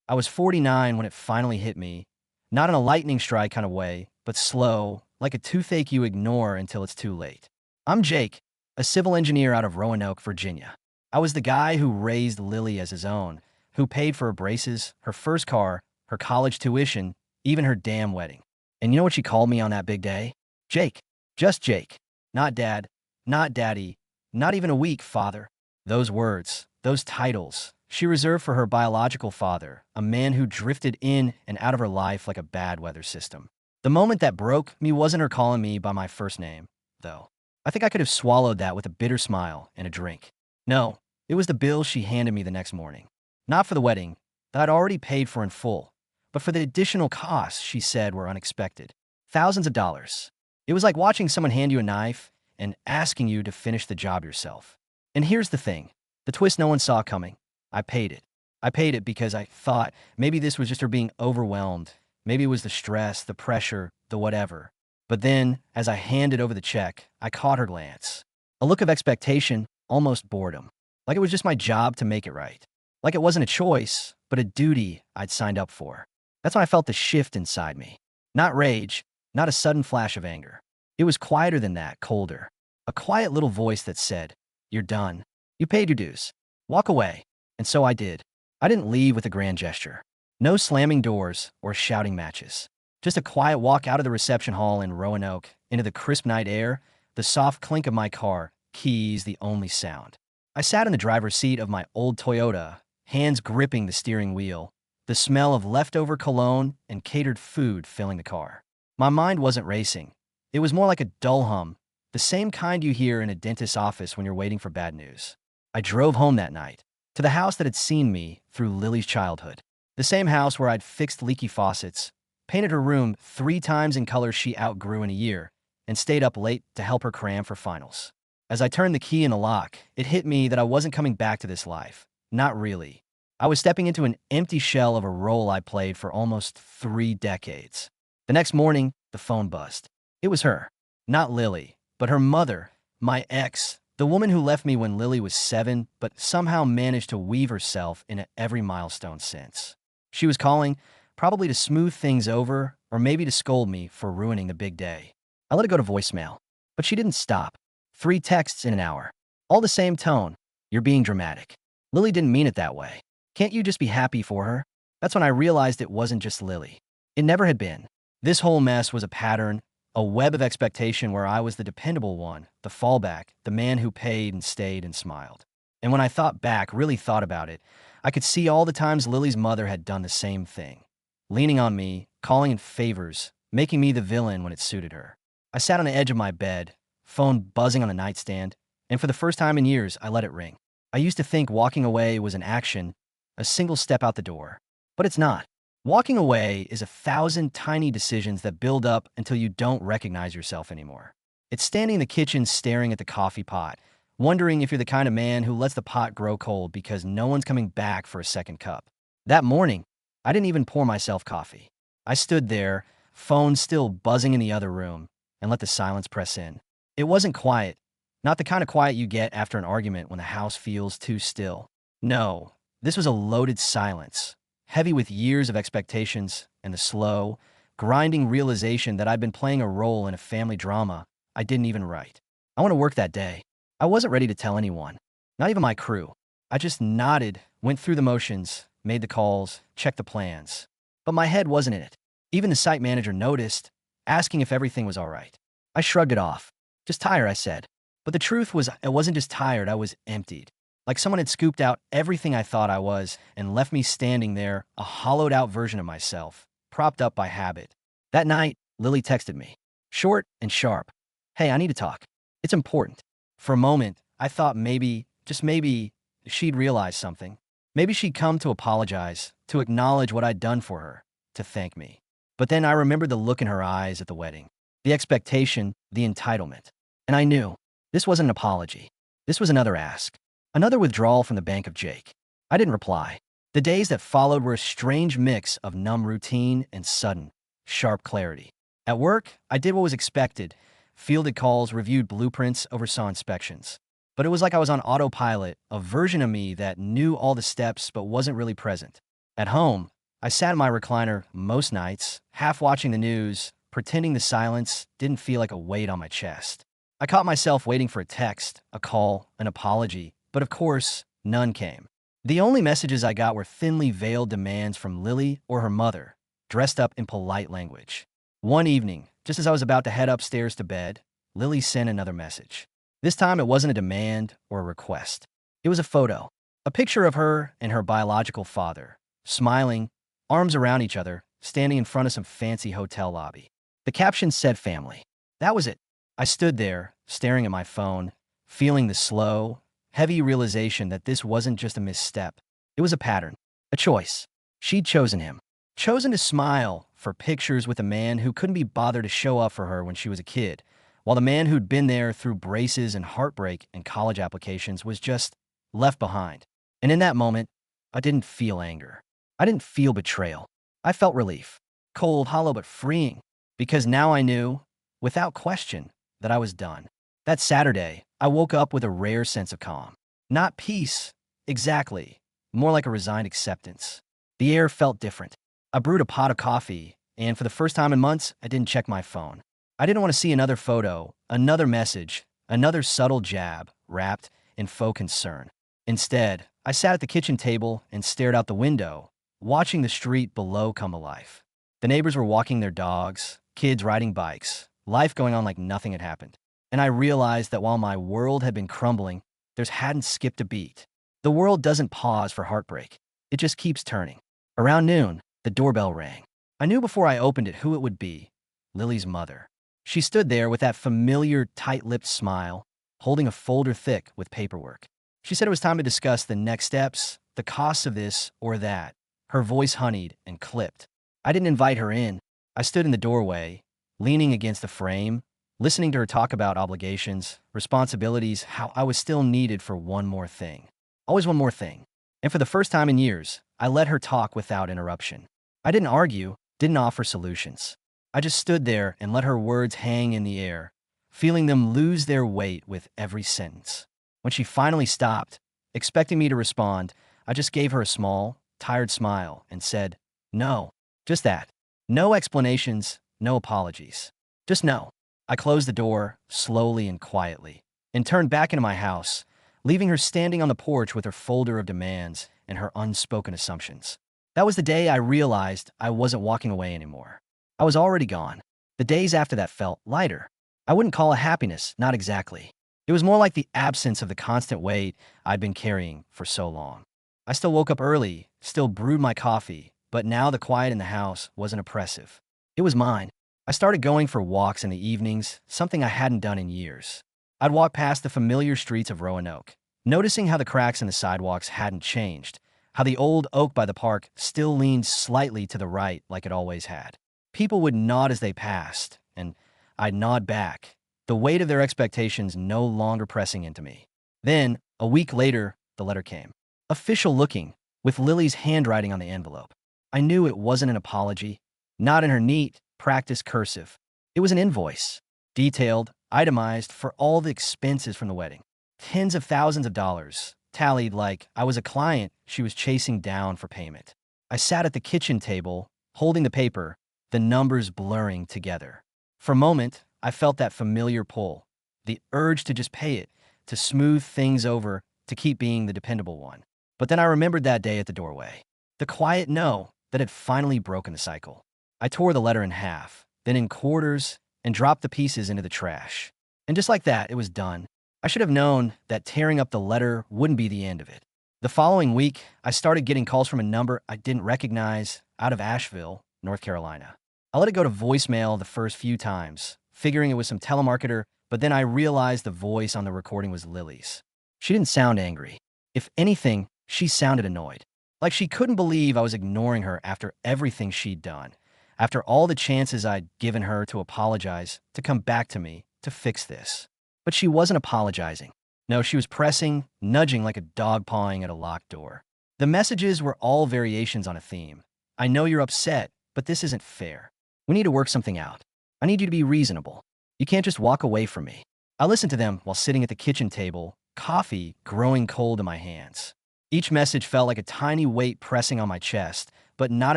I was 49 when it finally hit me, not in a lightning strike kind of way, but slow, like a toothache you ignore until it's too late. I'm Jake, a civil engineer out of Roanoke, Virginia. I was the guy who raised Lily as his own, who paid for her braces, her first car, her college tuition, even her damn wedding. And you know what she called me on that big day? Jake. Just Jake. Not Dad, not Daddy, not even a weak father. Those words, those titles, she reserved for her biological father, a man who drifted in and out of her life like a bad weather system. The moment that broke me wasn't her calling me by my first name, though. I think I could have swallowed that with a bitter smile and a drink. No, it was the bill she handed me the next morning. Not for the wedding, that I'd already paid for in full, but for the additional costs she said were unexpected. Thousands of dollars. It was like watching someone hand you a knife and asking you to finish the job yourself. And here's the thing, the twist no one saw coming. I paid it. I paid it because I thought maybe this was just her being overwhelmed. Maybe it was the stress, the pressure, the whatever. But then, as I handed over the check, I caught her glance. A look of expectation, almost boredom. Like it was just my job to make it right. Like it wasn't a choice, but a duty I'd signed up for. That's when I felt the shift inside me. Not rage, not a sudden flash of anger. It was quieter than that, colder. A quiet little voice that said, "You're done. You paid your dues. Walk away." And so I did. I didn't leave with a grand gesture. No slamming doors or shouting matches. Just a quiet walk out of the reception hall in Roanoke into the crisp night air, the soft clink of my car, keys the only sound. I sat in the driver's seat of my old Toyota, hands gripping the steering wheel, the smell of leftover cologne and catered food filling the car. My mind wasn't racing. It was more like a dull hum, the same kind you hear in a dentist's office when you're waiting for bad news. I drove home that night, to the house that had seen me through Lily's childhood. The same house where I'd fixed leaky faucets, painted her room 3 times in colors she outgrew in a year, and stayed up late to help her cram for finals. As I turned the key in the lock, it hit me that I wasn't coming back to this life. Not really. I was stepping into an empty shell of a role I played for almost 3 decades. The next morning, the phone buzzed. It was her. Not Lily, but her mother, my ex, the woman who left me when Lily was 7, but somehow managed to weave herself into every milestone since. She was calling, probably to smooth things over, or maybe to scold me for ruining the big day. I let it go to voicemail, but she didn't stop. 3 texts in an hour. All the same tone. "You're being dramatic. Lily didn't mean it that way. Can't you just be happy for her?" That's when I realized it wasn't just Lily. It never had been. This whole mess was a pattern, a web of expectation where I was the dependable one, the fallback, the man who paid and stayed and smiled. And when I thought back, really thought about it, I could see all the times Lily's mother had done the same thing. Leaning on me, calling in favors, making me the villain when it suited her. I sat on the edge of my bed, phone buzzing on the nightstand, and for the first time in years, I let it ring. I used to think walking away was an action, a single step out the door. But it's not. Walking away is 1,000 tiny decisions that build up until you don't recognize yourself anymore. It's standing in the kitchen staring at the coffee pot, wondering if you're the kind of man who lets the pot grow cold because no one's coming back for a second cup. That morning, I didn't even pour myself coffee. I stood there, phone still buzzing in the other room, and let the silence press in. It wasn't quiet, not the kind of quiet you get after an argument when the house feels too still. No, this was a loaded silence, heavy with years of expectations and the slow, grinding realization that I'd been playing a role in a family drama I didn't even write. I went to work that day. I wasn't ready to tell anyone, not even my crew. I just nodded, went through the motions, made the calls, checked the plans. But my head wasn't in it. Even the site manager noticed, asking if everything was all right. I shrugged it off. "Just tired," I said. But the truth was, I wasn't just tired, I was emptied. Like someone had scooped out everything I thought I was and left me standing there, a hollowed-out version of myself, propped up by habit. That night, Lily texted me. Short and sharp. "Hey, I need to talk. It's important." For a moment, I thought maybe, just maybe, she'd realize something. Maybe she'd come to apologize, to acknowledge what I'd done for her, to thank me. But then I remembered the look in her eyes at the wedding, the expectation, the entitlement. And I knew, this wasn't an apology. This was another ask. Another withdrawal from the bank of Jake. I didn't reply. The days that followed were a strange mix of numb routine and sudden, sharp clarity. At work, I did what was expected, fielded calls, reviewed blueprints, oversaw inspections. But it was like I was on autopilot, a version of me that knew all the steps but wasn't really present. At home, I sat in my recliner most nights, half watching the news, pretending the silence didn't feel like a weight on my chest. I caught myself waiting for a text, a call, an apology, but of course, none came. The only messages I got were thinly veiled demands from Lily or her mother, dressed up in polite language. One evening, just as I was about to head upstairs to bed, Lily sent another message. This time it wasn't a demand or a request. It was a photo, a picture of her and her biological father, smiling, arms around each other, standing in front of some fancy hotel lobby. The caption said family. That was it. I stood there, staring at my phone, feeling the slow, heavy realization that this wasn't just a misstep. It was a pattern, a choice. She'd chosen him. Chosen to smile for pictures with a man who couldn't be bothered to show up for her when she was a kid, while the man who'd been there through braces and heartbreak and college applications was just left behind. And in that moment, I didn't feel anger. I didn't feel betrayal. I felt relief. Cold, hollow, but freeing. Because now I knew, without question, that I was done. That Saturday, I woke up with a rare sense of calm. Not peace, exactly. More like a resigned acceptance. The air felt different. I brewed a pot of coffee, and for the first time in months, I didn't check my phone. I didn't want to see another photo, another message, another subtle jab wrapped in faux concern. Instead, I sat at the kitchen table and stared out the window, watching the street below come alive. The neighbors were walking their dogs, kids riding bikes, life going on like nothing had happened. And I realized that while my world had been crumbling, theirs hadn't skipped a beat. The world doesn't pause for heartbreak. It just keeps turning. Around noon, the doorbell rang. I knew before I opened it who it would be, Lily's mother. She stood there with that familiar, tight-lipped smile, holding a folder thick with paperwork. She said it was time to discuss the next steps, the costs of this or that. Her voice honeyed and clipped. I didn't invite her in. I stood in the doorway, leaning against the frame, listening to her talk about obligations, responsibilities, how I was still needed for one more thing. Always one more thing. And for the first time in years, I let her talk without interruption. I didn't argue, didn't offer solutions. I just stood there and let her words hang in the air, feeling them lose their weight with every sentence. When she finally stopped, expecting me to respond, I just gave her a small, tired smile and said, no, just that. No explanations, no apologies. Just no. I closed the door, slowly and quietly, and turned back into my house, leaving her standing on the porch with her folder of demands and her unspoken assumptions. That was the day I realized I wasn't walking away anymore. I was already gone. The days after that felt lighter. I wouldn't call it happiness, not exactly. It was more like the absence of the constant weight I'd been carrying for so long. I still woke up early, still brewed my coffee, but now the quiet in the house wasn't oppressive. It was mine. I started going for walks in the evenings, something I hadn't done in years. I'd walk past the familiar streets of Roanoke, noticing how the cracks in the sidewalks hadn't changed, how the old oak by the park still leaned slightly to the right like it always had. People would nod as they passed, and I'd nod back, the weight of their expectations no longer pressing into me. Then, a week later, the letter came. Official looking, with Lily's handwriting on the envelope. I knew it wasn't an apology, not in her neat, practiced cursive. It was an invoice, detailed, itemized for all the expenses from the wedding. Tens of thousands of dollars, tallied like I was a client she was chasing down for payment. I sat at the kitchen table, holding the paper, the numbers blurring together. For a moment, I felt that familiar pull, the urge to just pay it, to smooth things over, to keep being the dependable one. But then I remembered that day at the doorway. The quiet no that had finally broken the cycle. I tore the letter in half, then in quarters, and dropped the pieces into the trash. And just like that, it was done. I should have known that tearing up the letter wouldn't be the end of it. The following week, I started getting calls from a number I didn't recognize out of Asheville, North Carolina. I let it go to voicemail the first few times, figuring it was some telemarketer, but then I realized the voice on the recording was Lily's. She didn't sound angry. If anything, she sounded annoyed. Like she couldn't believe I was ignoring her after everything she'd done, after all the chances I'd given her to apologize, to come back to me, to fix this. But she wasn't apologizing. No, she was pressing, nudging like a dog pawing at a locked door. The messages were all variations on a theme. I know you're upset, but this isn't fair. We need to work something out. I need you to be reasonable. You can't just walk away from me. I listened to them while sitting at the kitchen table, coffee growing cold in my hands. Each message felt like a tiny weight pressing on my chest, but not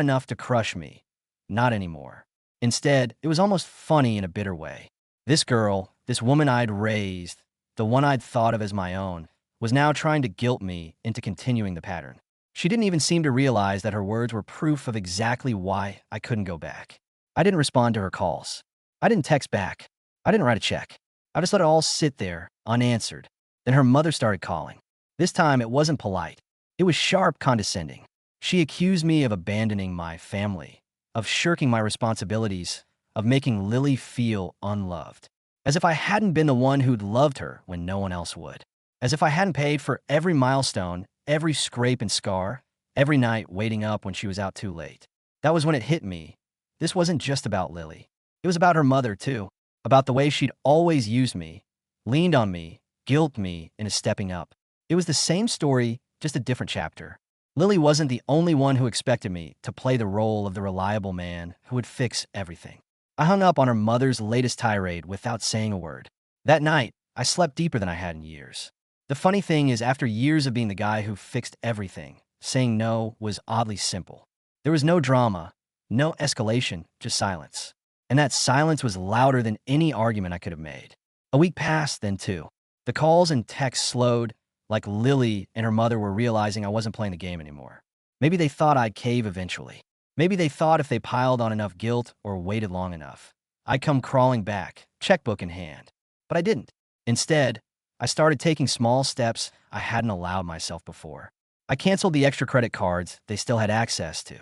enough to crush me. Not anymore. Instead, it was almost funny in a bitter way. This girl, this woman I'd raised, the one I'd thought of as my own, was now trying to guilt me into continuing the pattern. She didn't even seem to realize that her words were proof of exactly why I couldn't go back. I didn't respond to her calls. I didn't text back. I didn't write a check. I just let it all sit there, unanswered. Then her mother started calling. This time, it wasn't polite. It was sharp, condescending. She accused me of abandoning my family, of shirking my responsibilities, of making Lily feel unloved. As if I hadn't been the one who'd loved her when no one else would. As if I hadn't paid for every milestone, every scrape and scar, every night waiting up when she was out too late. That was when it hit me. This wasn't just about Lily. It was about her mother, too. About the way she'd always used me, leaned on me, guilt me into stepping up. It was the same story, just a different chapter. Lily wasn't the only one who expected me to play the role of the reliable man who would fix everything. I hung up on her mother's latest tirade without saying a word. That night, I slept deeper than I had in years. The funny thing is, after years of being the guy who fixed everything, saying no was oddly simple. There was no drama, no escalation, just silence. And that silence was louder than any argument I could have made. A week passed, then two. The calls and texts slowed, like Lily and her mother were realizing I wasn't playing the game anymore. Maybe they thought I'd cave eventually. Maybe they thought if they piled on enough guilt or waited long enough, I'd come crawling back, checkbook in hand. But I didn't. Instead, I started taking small steps I hadn't allowed myself before. I canceled the extra credit cards they still had access to.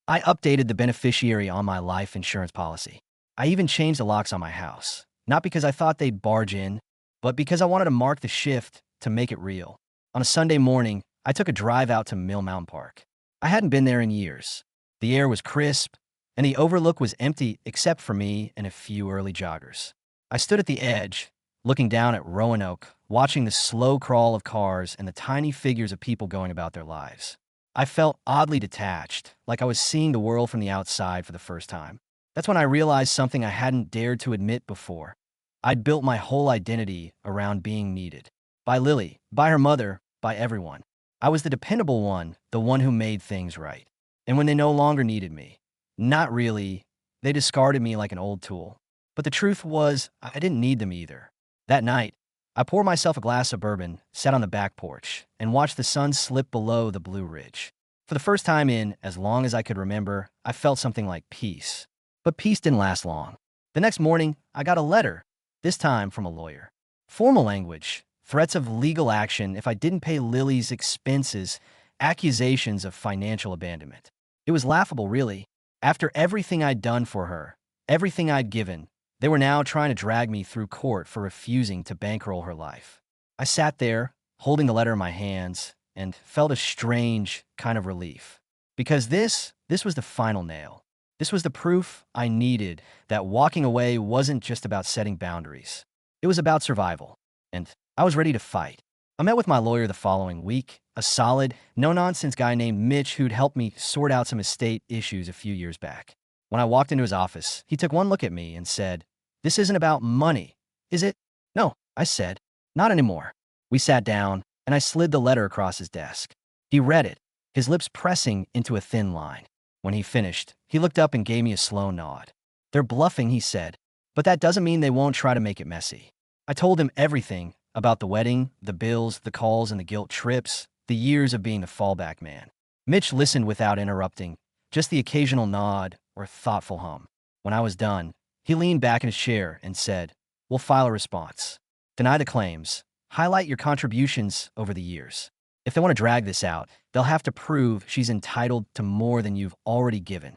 I updated the beneficiary on my life insurance policy. I even changed the locks on my house, not because I thought they'd barge in, but because I wanted to mark the shift to make it real. On a Sunday morning, I took a drive out to Mill Mountain Park. I hadn't been there in years. The air was crisp, and the overlook was empty except for me and a few early joggers. I stood at the edge, looking down at Roanoke, watching the slow crawl of cars and the tiny figures of people going about their lives. I felt oddly detached, like I was seeing the world from the outside for the first time. That's when I realized something I hadn't dared to admit before. I'd built my whole identity around being needed. By Lily, by her mother, by everyone. I was the dependable one, the one who made things right. And when they no longer needed me, not really, they discarded me like an old tool. But the truth was, I didn't need them either. That night, I poured myself a glass of bourbon, sat on the back porch, and watched the sun slip below the Blue Ridge. For the first time in as long as I could remember, I felt something like peace. But peace didn't last long. The next morning, I got a letter, this time from a lawyer. Formal language, threats of legal action if I didn't pay Lily's expenses, accusations of financial abandonment. It was laughable, really. After everything I'd done for her, everything I'd given, they were now trying to drag me through court for refusing to bankroll her life. I sat there, holding the letter in my hands, and felt a strange kind of relief. Because this was the final nail. This was the proof I needed that walking away wasn't just about setting boundaries. It was about survival. And I was ready to fight. I met with my lawyer the following week, a solid, no-nonsense guy named Mitch who'd helped me sort out some estate issues a few years back. When I walked into his office, he took one look at me and said, "This isn't about money, is it?" "No," I said. "Not anymore." We sat down, and I slid the letter across his desk. He read it, his lips pressing into a thin line. When he finished, he looked up and gave me a slow nod. "They're bluffing," he said, "but that doesn't mean they won't try to make it messy." I told him everything about the wedding, the bills, the calls and the guilt trips, the years of being the fallback man. Mitch listened without interrupting, just the occasional nod or thoughtful hum. When I was done, he leaned back in his chair and said, "We'll file a response. Deny the claims. Highlight your contributions over the years. If they want to drag this out, they'll have to prove she's entitled to more than you've already given."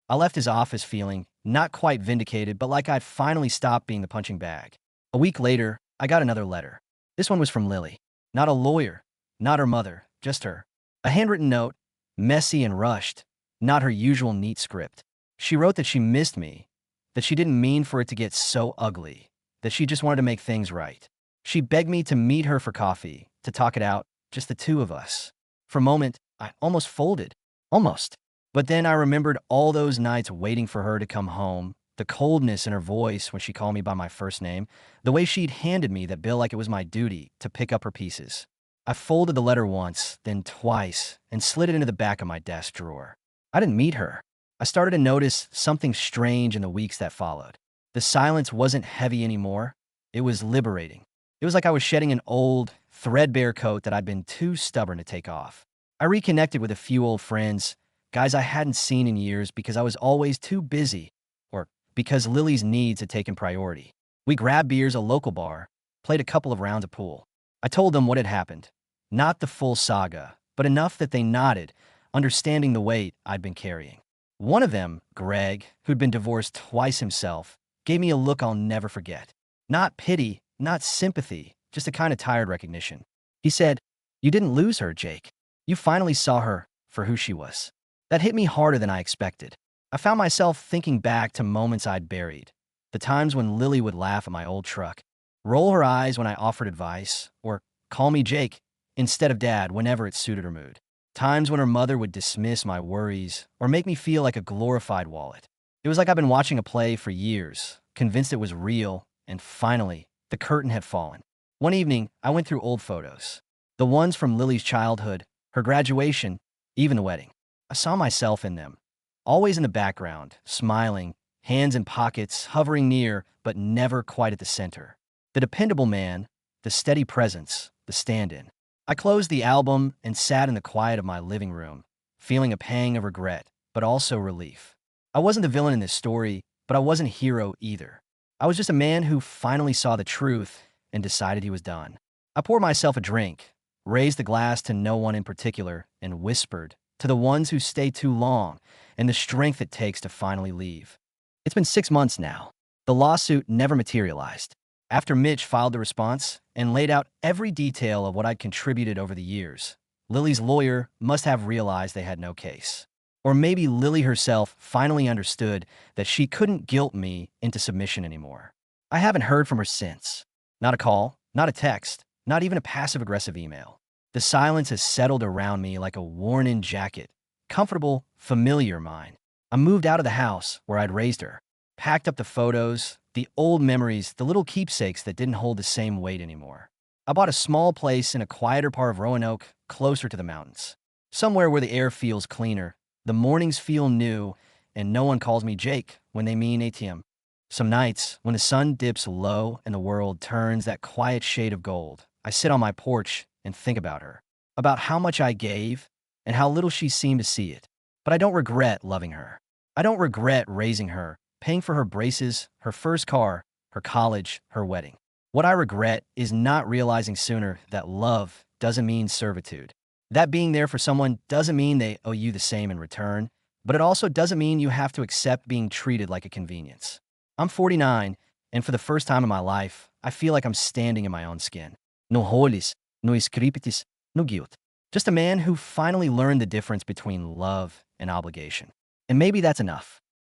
I left his office feeling not quite vindicated, but like I'd finally stopped being the punching bag. A week later, I got another letter. This one was from Lily. Not a lawyer, not her mother, just her. A handwritten note, messy and rushed, not her usual neat script. She wrote that she missed me, that she didn't mean for it to get so ugly, that she just wanted to make things right. She begged me to meet her for coffee, to talk it out, just the two of us. For a moment, I almost folded. Almost. But then I remembered all those nights waiting for her to come home, the coldness in her voice when she called me by my first name, the way she'd handed me that bill like it was my duty to pick up her pieces. I folded the letter once, then twice, and slid it into the back of my desk drawer. I didn't meet her. I started to notice something strange in the weeks that followed. The silence wasn't heavy anymore. It was liberating. It was like I was shedding an old, threadbare coat that I'd been too stubborn to take off. I reconnected with a few old friends, guys I hadn't seen in years because I was always too busy, or because Lily's needs had taken priority. We grabbed beers at a local bar, played a couple of rounds of pool. I told them what had happened. Not the full saga, but enough that they nodded, understanding the weight I'd been carrying. One of them, Greg, who'd been divorced twice himself, gave me a look I'll never forget. Not pity, not sympathy, just a kind of tired recognition. He said, "You didn't lose her, Jake. You finally saw her for who she was." That hit me harder than I expected. I found myself thinking back to moments I'd buried. The times when Lily would laugh at my old truck, roll her eyes when I offered advice, or call me Jake instead of Dad whenever it suited her mood. Times when her mother would dismiss my worries or make me feel like a glorified wallet. It was like I've been watching a play for years, convinced it was real, and finally, the curtain had fallen. One evening, I went through old photos. The ones from Lily's childhood, her graduation, even the wedding. I saw myself in them, always in the background, smiling, hands in pockets, hovering near, but never quite at the center. The dependable man, the steady presence, the stand-in. I closed the album and sat in the quiet of my living room, feeling a pang of regret, but also relief. I wasn't the villain in this story, but I wasn't a hero either. I was just a man who finally saw the truth and decided he was done. I poured myself a drink, raised the glass to no one in particular, and whispered, "To the ones who stay too long, and the strength it takes to finally leave." It's been 6 months now. The lawsuit never materialized. After Mitch filed the response and laid out every detail of what I'd contributed over the years, Lily's lawyer must have realized they had no case. Or maybe Lily herself finally understood that she couldn't guilt me into submission anymore. I haven't heard from her since. Not a call, not a text, not even a passive-aggressive email. The silence has settled around me like a worn-in jacket, comfortable, familiar mine. I moved out of the house where I'd raised her, packed up the photos, the old memories, the little keepsakes that didn't hold the same weight anymore. I bought a small place in a quieter part of Roanoke, closer to the mountains. Somewhere where the air feels cleaner, the mornings feel new, and no one calls me Jake when they mean ATM. Some nights, when the sun dips low and the world turns that quiet shade of gold, I sit on my porch and think about her, about how much I gave and how little she seemed to see it. But I don't regret loving her. I don't regret raising her, paying for her braces, her first car, her college, her wedding. What I regret is not realizing sooner that love doesn't mean servitude. That being there for someone doesn't mean they owe you the same in return, but it also doesn't mean you have to accept being treated like a convenience. I'm 49, and for the first time in my life, I feel like I'm standing in my own skin. No holis, no scriptis, no guilt. Just a man who finally learned the difference between love and obligation. And maybe that's enough.